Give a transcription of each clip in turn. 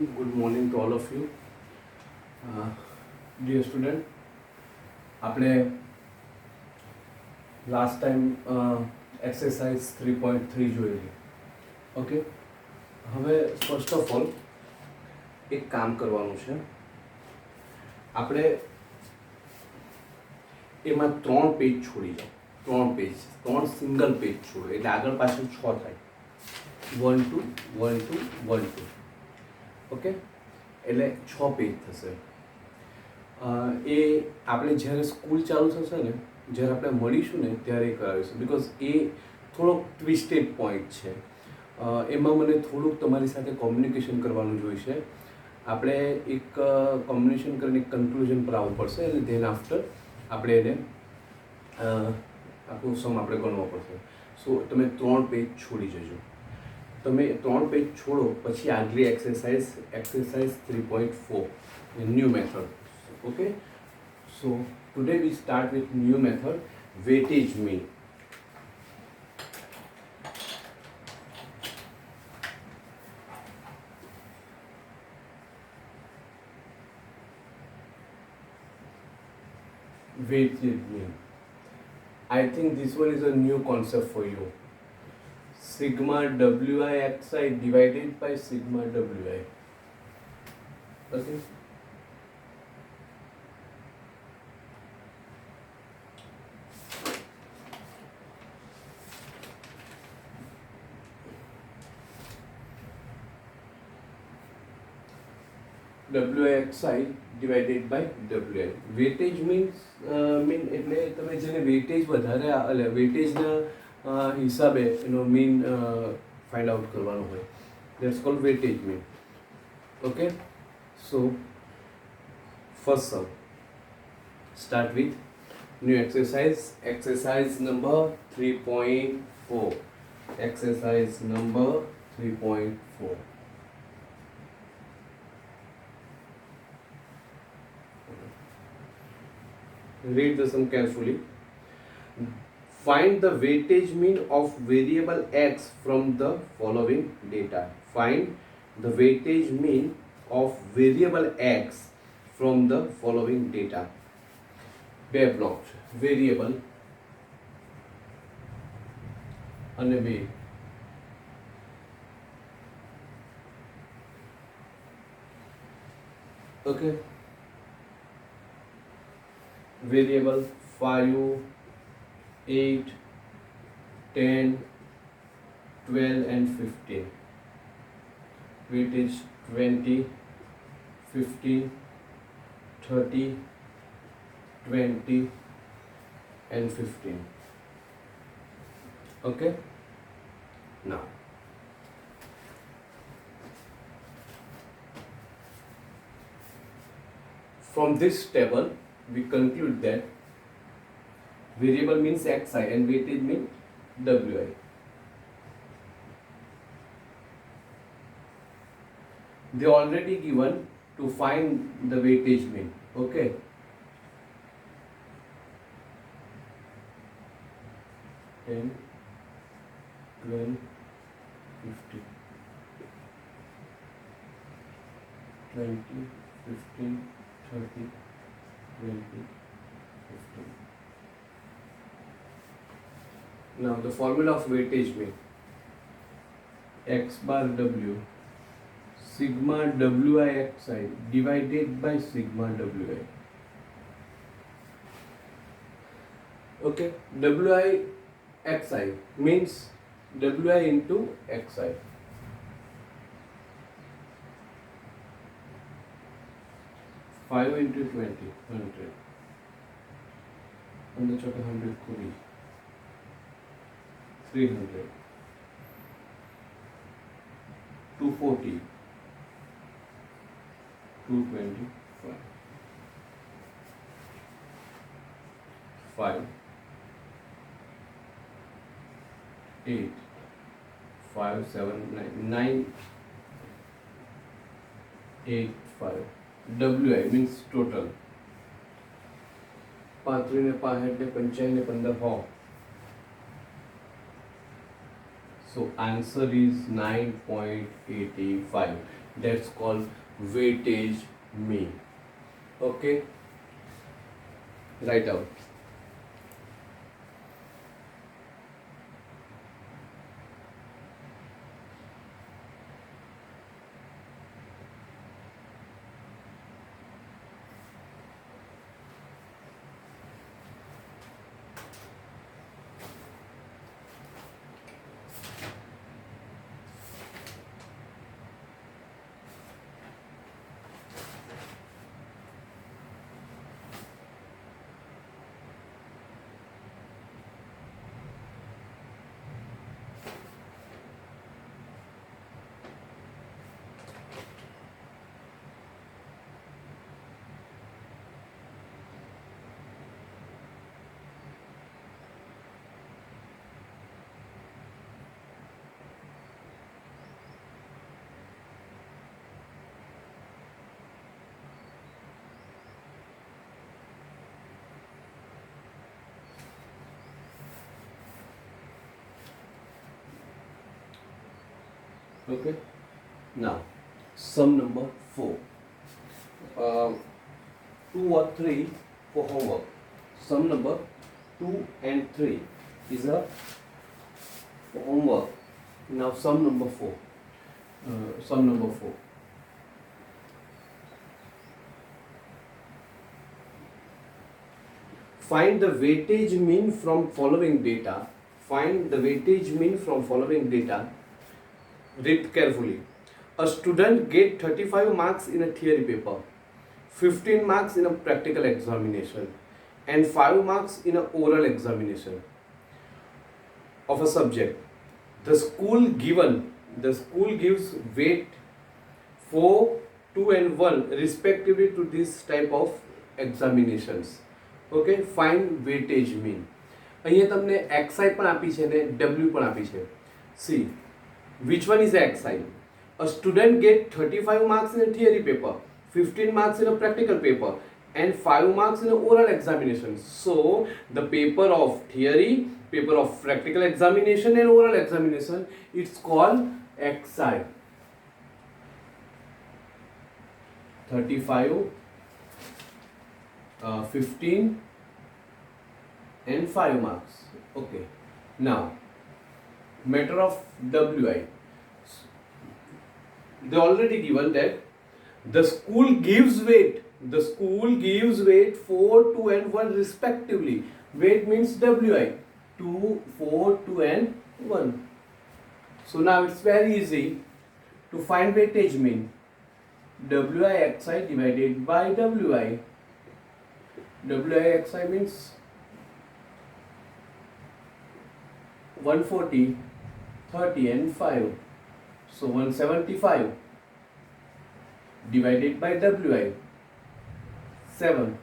Good morning to all of you. Dear student, આપણે last time exercise 3.3 જોયેલી. Okay, હવે first of all એક કામ કરવાનું છે. આપણે એમાં 3 પેજ છોડી જાઓ, 3 સિંગલ પેજ છોડો એટલે આગળ પાછળ 6 થાય. 1 2 1 2 1 2. ઓકે, એટલે 6 પેજ થશે. એ આપણે જ્યારે સ્કૂલ ચાલુ થશે ને, જ્યારે આપણે મળીશું ને ત્યારે કરાવીશું, બિકોઝ એ થોડોક ટ્વિસ્ટેડ પોઈન્ટ છે. એમાં મને થોડુંક તમારી સાથે કોમ્યુનિકેશન કરવાનું જોઈશે. આપણે એક કોમ્યુનિકેશન કરીને એક કન્ક્લુઝન પર આવવું પડશે અને ધેન આફ્ટર આપણે એને આખું સમ આપણે ગણવો પડશે. સો તમે 3 પેજ છોડી જજો. તમે 3 પેજ છોડો પછી આગલી exercise 3.4 new method. Okay, so today we start with new method, weightage mean. Weightage mean. I think this one is a new concept for you. Sigma WI divided by sigma WI. Okay. WI divided by WI. Weightage means એટલે તમે જેને weightage વધારે એટલે વેટેજના હિસાબે એનો mean find out કરવાનો હોય, that's called weightage mean. Okay, so first some start with new exercise number 3.4. Exercise number 3.4. Read the sum carefully. Find the weightage mean of variable x from the following data. Find the weightage mean of variable x from the following data. બે block છે, variable અને બે. Okay, variable 5 8 10 12 and 15. Weightage 20 15 30 20 and 15. Okay, now from this table we conclude that variable means xi and weightage means wi. They already given to find the weightage mean. Okay, ten 12 15 20 15 30 20 15. Now the formula of weightage mean: x bar w sigma wi xi divided by sigma wi. Okay, wi xi means wi into xi. Five into 20 100 under chota 100 kuri 300 240 225 5 8 5 7 9 8 5. WI means total. 35 ને 65 ને 55 ને 15 So answer is 9.85. That's called weightage mean. Okay, write out. Okay, now sum number 4. 2 or 3 for homework. Sum number 2 and 3 is a for homework. Now sum number 4. Sum number 4. Find the weightage mean from following data. Find the weightage mean from following data. Read carefully. A student get 35 marks in a theory paper, 15 marks in a practical examination, and 5 marks in an oral examination of a subject. The school gives weight 4, 2 and 1 respectively to this type of examinations. Okay, find weightage mean. અહીંયા તમને xi પણ આપી છે ને w પણ આપી છે. See, which one is xi? A student get 35 marks in a theory paper, 15 marks in a practical paper, and 5 marks in an oral examination. So the paper of theory, paper of practical examination and oral examination, it's called xi. 35, 15 and 5 marks. Okay, now matter of wi. They already given that the school gives weight 4, 2 and 1 respectively. Weight means wi, 2, 4, 2 and 1. So now it's very easy to find weightage mean. wi xi divided by wi. Wi xi means 140, 30 and 5. So 175 divided by wi, 7.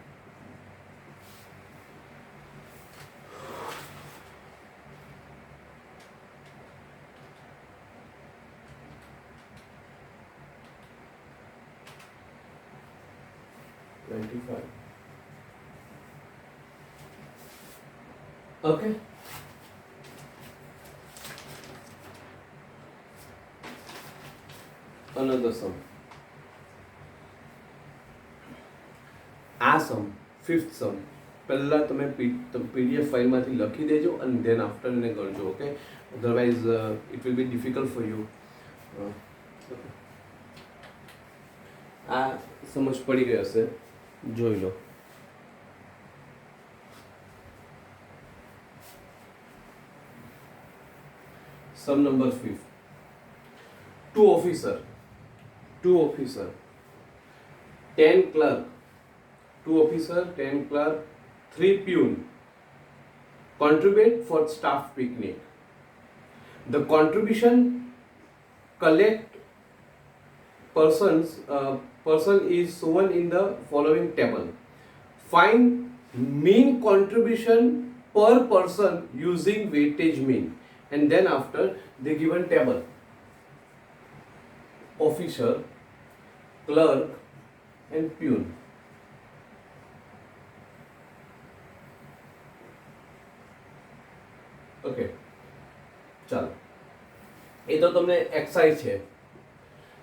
Okay. Another sum. આ સમ fifth સમ પહેલાં તમે PDF ફાઇલમાંથી લખી દેજો અને then after એને ગણજો. Okay, otherwise it will be difficult for you. આ સમજ પડી ગઈ હશે, જોઈ લો. Sum number 5. Two officer, 10 clerk, 2 officer, 10 clerk, 3 peon contribute for staff picnic. The contribution collect person is shown in the following table. Find mean contribution per person using weightage mean, and then after the given table. Officer, clerk and peon. Okay, ચાલો, એ તો તમને excise છે,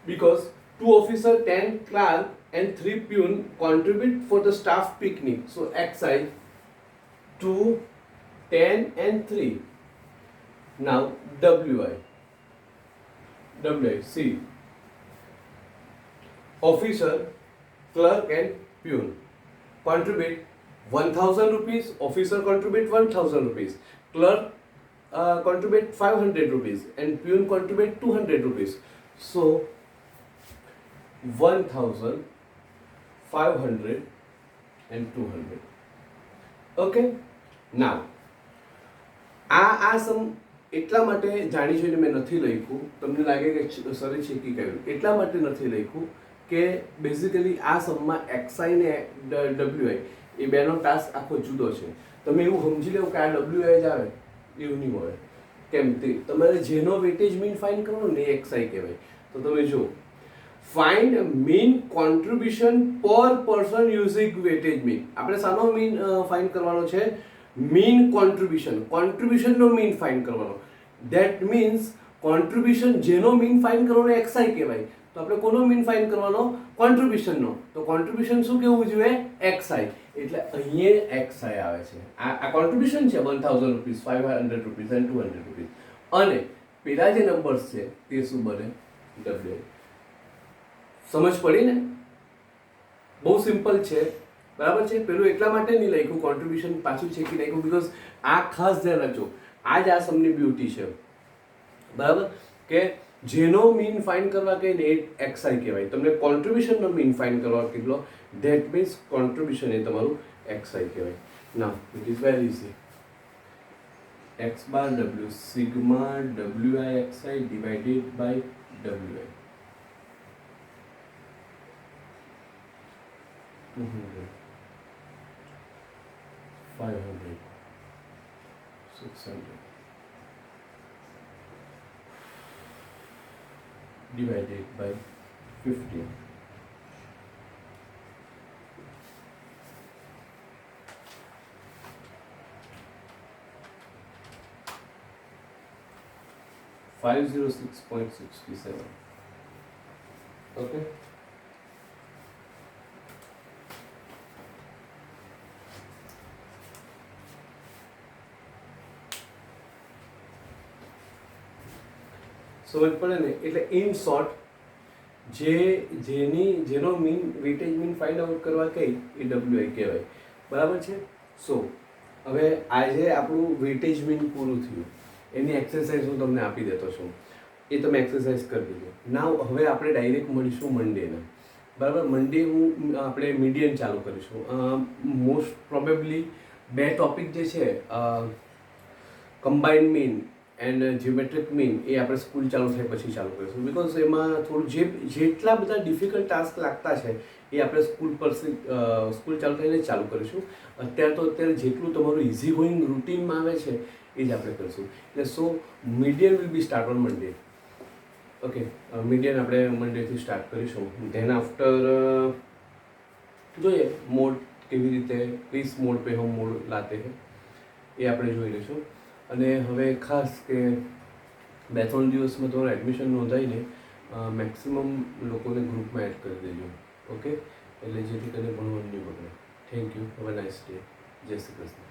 because 2 officer, 10 clerk and 3 peon contribute for the staff picnic. So xi 2, 10 and 3. Now wi see officer, clerk and peon contribute 1000 rupees, officer contribute 1000 rupees, clerk contribute 500 rupees and peon contribute 200 rupees. So 1000, 500 and 200. Okay, now આ સમ એટલા માટે જાણી જોઈને મેં નથી લખ્યું, તમને લાગે કે સરે છેકી ગયું, એટલા માટે નથી લખ્યું કે બેઝિકલી આ સમમાં એક્સઆઈ ને ડબ્લ્યુઆઈ એ બેનો ટાસ્ક આખો જુદો છે. તમે એવું સમજી લેવું કે આ ડબ્લ્યુઆઈ જ આવે એવું નહીં હોય. કેમ તે તમારે જેનો વેટેજ મીન ફાઇન્ડ કરવાનો ને એક્સઆઈ કહેવાય. તો તમે જો ફાઇન્ડ મીન કોન્ટ્રીબ્યુશન પર પર્સન યુઝિંગ વેટેજ મીન. આપણે શાનો મીન ફાઇન્ડ કરવાનો છે? મીન કોન્ટ્રીબ્યુશનનો મીન ફાઇન્ડ કરવાનો. ધેટ મીન્સ કોન્ટ્રીબ્યુશન જેનો મીન ફાઇન્ડ કરવાનો એક્સઆઈ કહેવાય. તો આપણે કોનો મીન ફાઇન્ડ કરવાનો? કોન્ટ્રીબ્યુશનનો. તો કોન્ટ્રીબ્યુશન શું કહેવું જોઈએ? એક્સઆઈ. એટલે અહીંયા એક્સઆઈ આવે છે. આ કોન્ટ્રીબ્યુશન છે 1000 રૂપીસ, 500 રૂપીસ એન્ડ 200 રૂપીસ. અને પેલા જે નંબર્સ છે તે શું બને? ડબલ્યુ. સમજ પડી ને? બહુ સિમ્પલ છે, બરાબર છે. પેલું એટલા માટે નહીં લખ્યું, કોન્ટ્રીબ્યુશન પાછું છેકી નાખ્યું, બીકોઝ આ ખાસ ધ્યાન રાખજો. આ જ આ સમની બ્યુટી છે, બરાબર, કે જેનો મીન ફાઇન્ડ કરવા કહે ને એ એક્સઆઈ કહેવાય. તમને કોન્ટ્રીબ્યુશનનો મીન ફાઇન્ડ કરવા કેટલો, ધેટ મીન્સ કોન્ટ્રીબ્યુશન એ તમારું એક્સઆઈ કહેવાય. Now it is very easy. X bar W sigma W I X I divided by W I. 200, 500, 600 divided by 50. $506.67. Okay. સમજ પડે ને? એટલે ઇન શોર્ટ જેનો mean weightage mean find out કરવા કહી એ ડબલ્યુઆઈ કહેવાય, બરાબર છે. સો હવે આજે આપણું વેટેજ મીન પૂરું થયું. એની એક્સરસાઇઝ હું તમને આપી દેતો છું, એ તમે એક્સરસાઇઝ કરી દીધો. નાવ હવે આપણે ડાયરેક્ટ મળીશું મંડેના, બરાબર. મંડે આપણે મીડિયન ચાલુ કરીશું. મોસ્ટ પ્રોબેબલી 2 ટોપિક જે છે, કમ્બાઇન્ડ મીન એન્ડ જ્યોમેટ્રિક મીન, એ આપણે સ્કૂલ ચાલુ થાય પછી ચાલુ કરીશું. બિકોઝ એમાં થોડું જેટલા બધા ડિફિકલ્ટ ટાસ્ક લાગતા છે એ આપણે સ્કૂલ ચાલુ થઈને ચાલુ કરીશું. અત્યારે જેટલું તમારું ઇઝી ગોઈંગ રૂટીનમાં આવે છે એ જ આપણે કરીશું. એટલે so median will be start on Monday. Okay, median આપણે મંડેથી સ્ટાર્ટ કરીશું. ધેન આફ્ટર જોઈએ મોડ કેવી રીતે, કિસ મોડ પે હમ મોડ લાતે હે, એ આપણે જોઈ લઈશું. અને હવે ખાસ કે 2-3 દિવસમાં તમારું એડમિશન નોંધાઈને મેક્સિમમ લોકોને ગ્રુપમાં એડ કરી દેજો. ઓકે, એટલે જેથી કરીને ભણવાનું નહીં બગડે. Thank you. Have a nice day. જય શ્રી કૃષ્ણ.